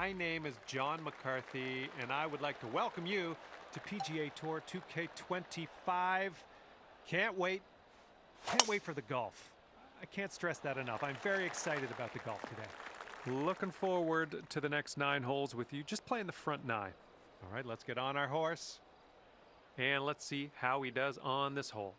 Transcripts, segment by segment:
My name is John McCarthy, and I would like to welcome you to PGA Tour 2K25. Can't wait for the golf. I can't stress that enough. I'm very excited about the golf today. Looking forward to the next 9 holes with you, just playing the front 9. All right, let's get on our horse, and let's see how he does on this hole.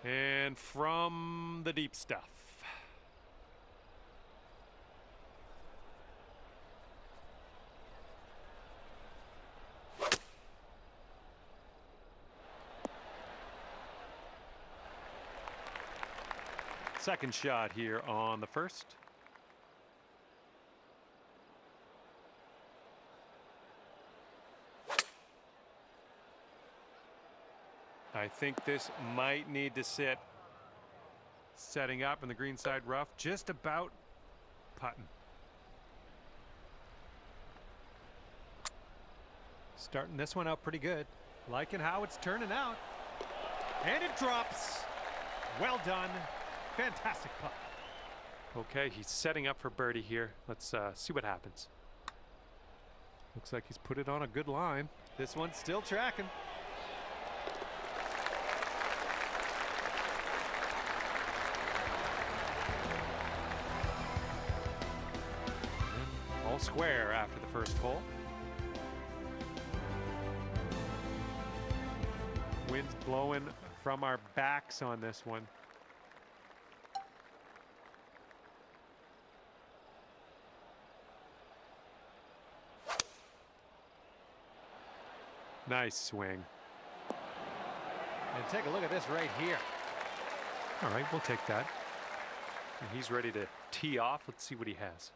And from the deep stuff. Second shot here on the first. I think this might need to sit. Setting up in the greenside rough, just about putting. Starting this one out pretty good. Liking how it's turning out. And it drops. Well done. Fantastic putt. Okay, he's setting up for birdie here. Let's see what happens. Looks like he's put it on a good line. This one's still tracking. All square after the first hole. Wind's blowing from our backs on this one. Nice swing. And take a look at this right here. All right, we'll take that. And he's ready to tee off. Let's see what he has.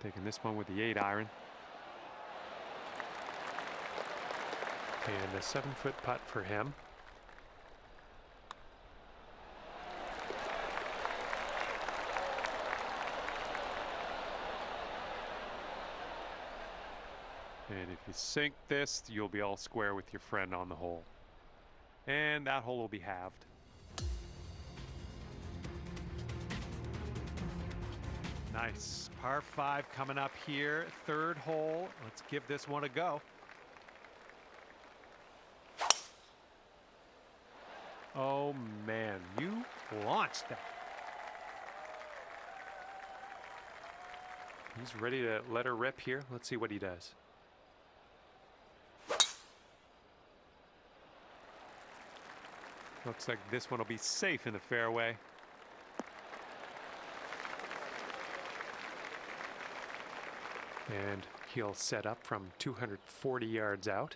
Taking this one with the 8-iron. And a 7-foot putt for him. And if you sink this, you'll be all square with your friend on the hole. And that hole will be halved. Nice. Par 5 coming up here. Third hole. Let's give this one a go. Oh, man. You launched that. He's ready to let her rip here. Let's see what he does. Looks like this one will be safe in the fairway. And he'll set up from 240 yards out.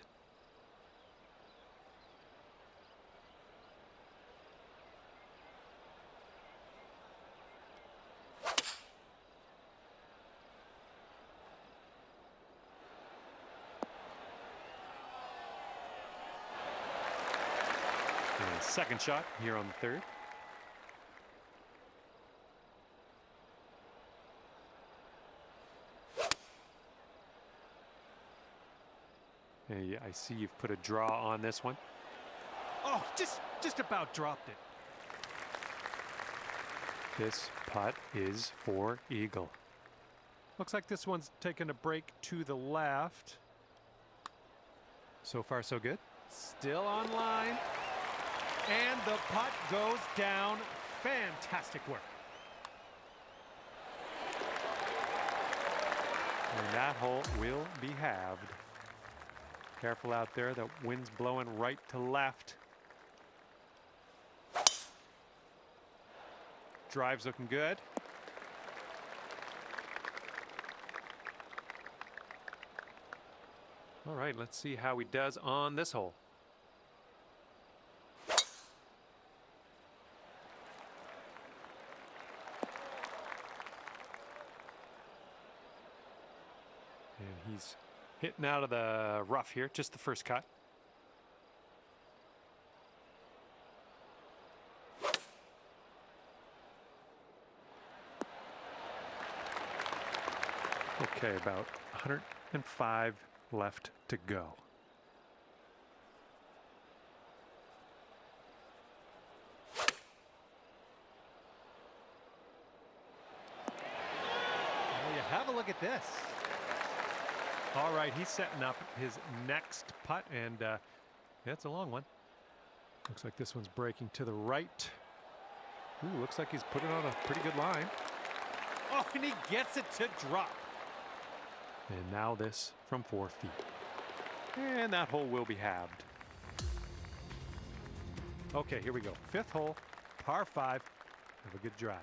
And second shot here on the third. Hey, I see you've put a draw on this one. Oh, just about dropped it. This putt is for eagle. Looks like this one's taking a break to the left. So far, so good. Still on line. And the putt goes down. Fantastic work. And that hole will be halved. Careful out there, the wind's blowing right to left. Drive's looking good. All right, let's see how he does on this hole. And he's hitting out of the rough here, just the first cut. Okay, about 105 left to go. Well, you have a look at this. All right, he's setting up his next putt, and yeah, it's a long one. Looks like this one's breaking to the right. Ooh, looks like he's put it on a pretty good line. Oh, and he gets it to drop. And now this from 4 feet. And that hole will be halved. Okay, here we go. 5th hole, par 5. Have a good drive.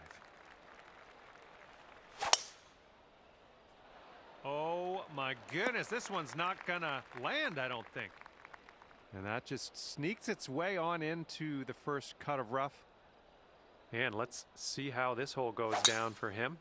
Oh my goodness, this one's not gonna land, I don't think. And that just sneaks its way on into the first cut of rough. And let's see how this hole goes down for him.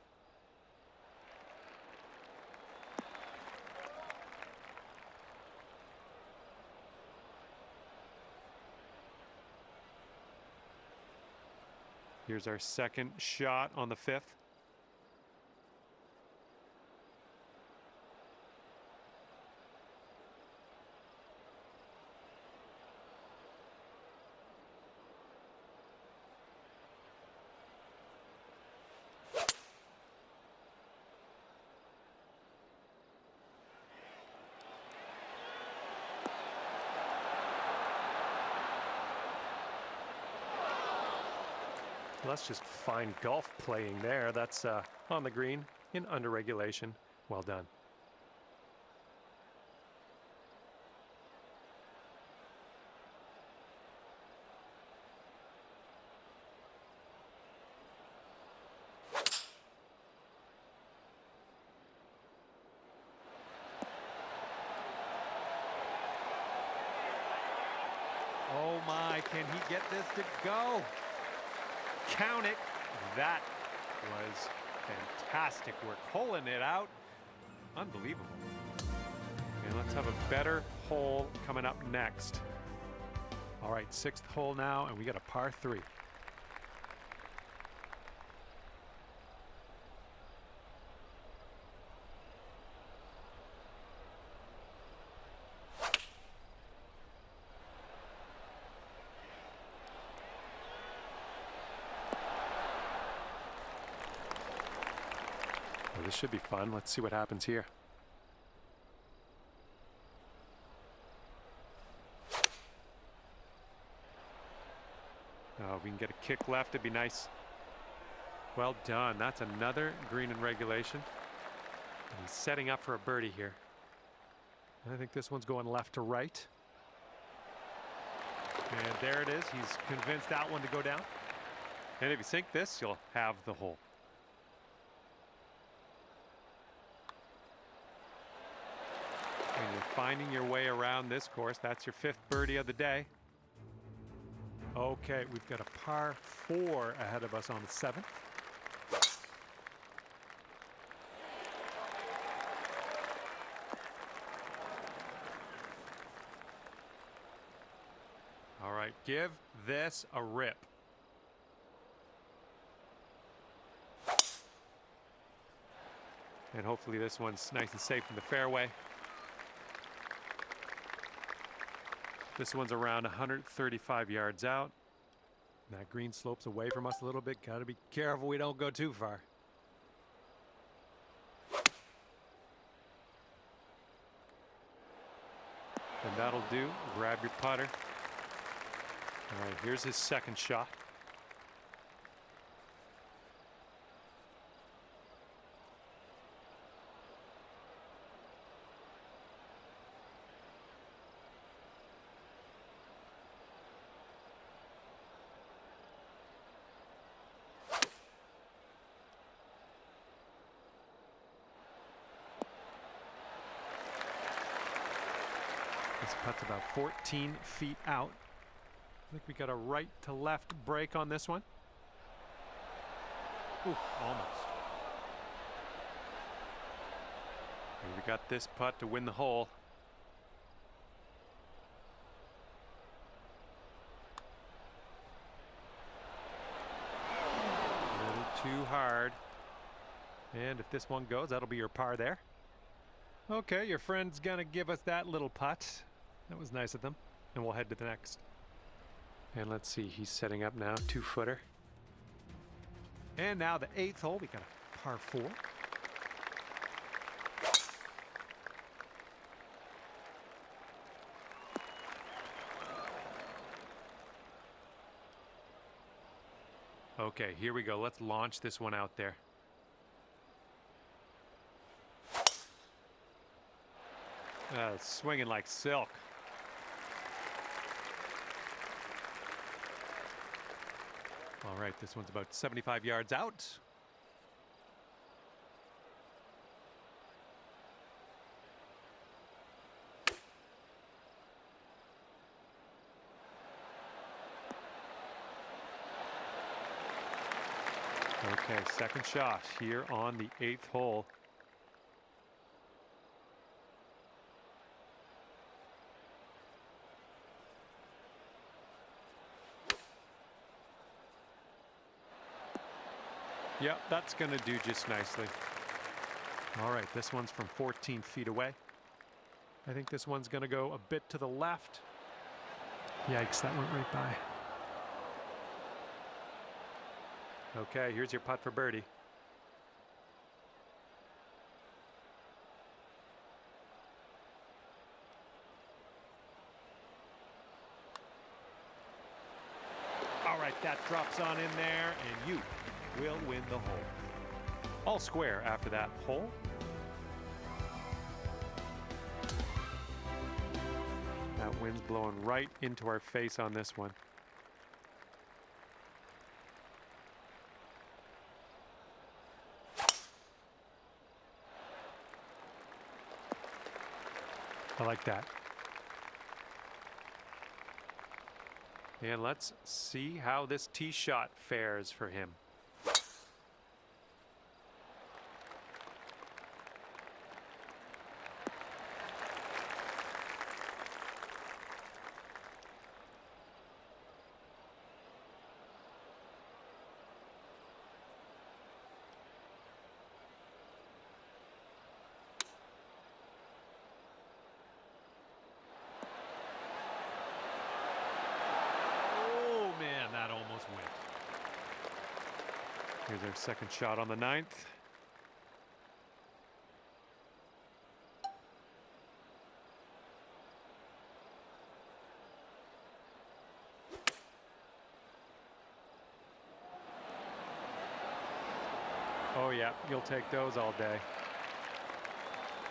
Here's our second shot on the 5th. Well, that's just fine golf playing there. That's on the green in under regulation. Well done. Oh my, can he get this to go? Count it. That was fantastic work. Holing it out. Unbelievable. And let's have a better hole coming up next. All right, 6th hole now, and we got a par 3. Well, this should be fun. Let's see what happens here. Oh, if we can get a kick left, it'd be nice. Well done. That's another green in regulation. And he's setting up for a birdie here. I think this one's going left to right. And there it is. He's convinced that one to go down. And if you sink this, you'll have the hole. And you're finding your way around this course. That's your 5th birdie of the day. Okay, we've got a par 4 ahead of us on the 7th. All right, give this a rip. And hopefully this one's nice and safe in the fairway. This one's around 135 yards out. That green slopes away from us a little bit. Got to be careful we don't go too far. And that'll do. Grab your putter. All right, here's his second shot. This putt's about 14 feet out. I think we got a right to left break on this one. Ooh, almost. And we got this putt to win the hole. A little too hard. And if this one goes, that'll be your par there. Okay, your friend's gonna give us that little putt. That was nice of them. And we'll head to the next. And let's see, he's setting up now, 2-footer. And now the 8th hole, we got a par 4. Okay, here we go. Let's launch this one out there. Swinging like silk. All right, this one's about 75 yards out. Okay, second shot here on the 8th hole. Yep, that's going to do just nicely. All right, this one's from 14 feet away. I think this one's going to go a bit to the left. Yikes, that went right by. Okay, here's your putt for birdie. All right, that drops on in there, and you will win the hole. All square after that hole. That wind's blowing right into our face on this one. I like that. And let's see how this tee shot fares for him. Win. Here's our second shot on the 9th. Oh yeah, you'll take those all day.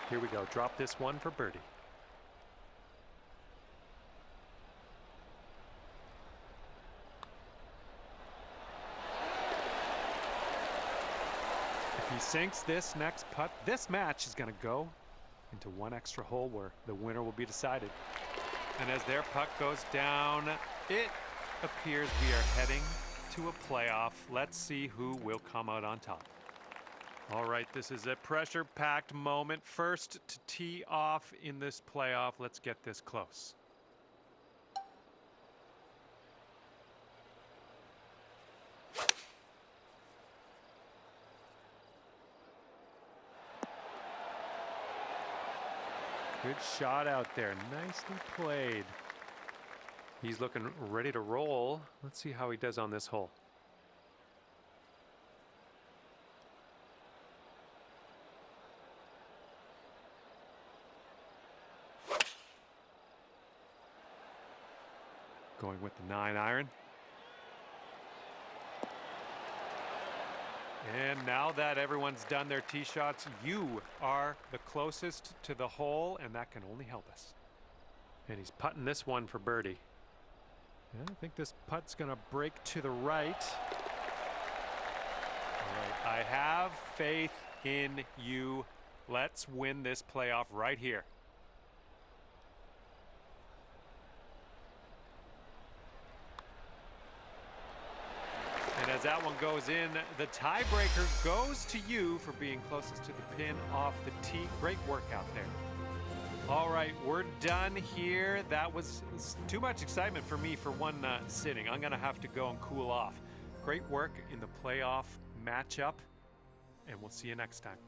Here we go. Drop this one for birdie. He sinks this next putt. This match is going to go into one extra hole where the winner will be decided. And as their putt goes down, it appears we are heading to a playoff. Let's see who will come out on top. All right, this is a pressure-packed moment. First to tee off in this playoff. Let's get this close. Good shot out there. Nicely played. He's looking ready to roll. Let's see how he does on this hole. Going with the 9-iron. And now that everyone's done their tee shots, you are the closest to the hole, and that can only help us. And he's putting this one for birdie. And I think this putt's going to break to the right. All right, I have faith in you. Let's win this playoff right here. And as that one goes in, the tiebreaker goes to you for being closest to the pin off the tee. Great work out there. All right, we're done here. That was too much excitement for me for one sitting. I'm going to have to go and cool off. Great work in the playoff matchup, and we'll see you next time.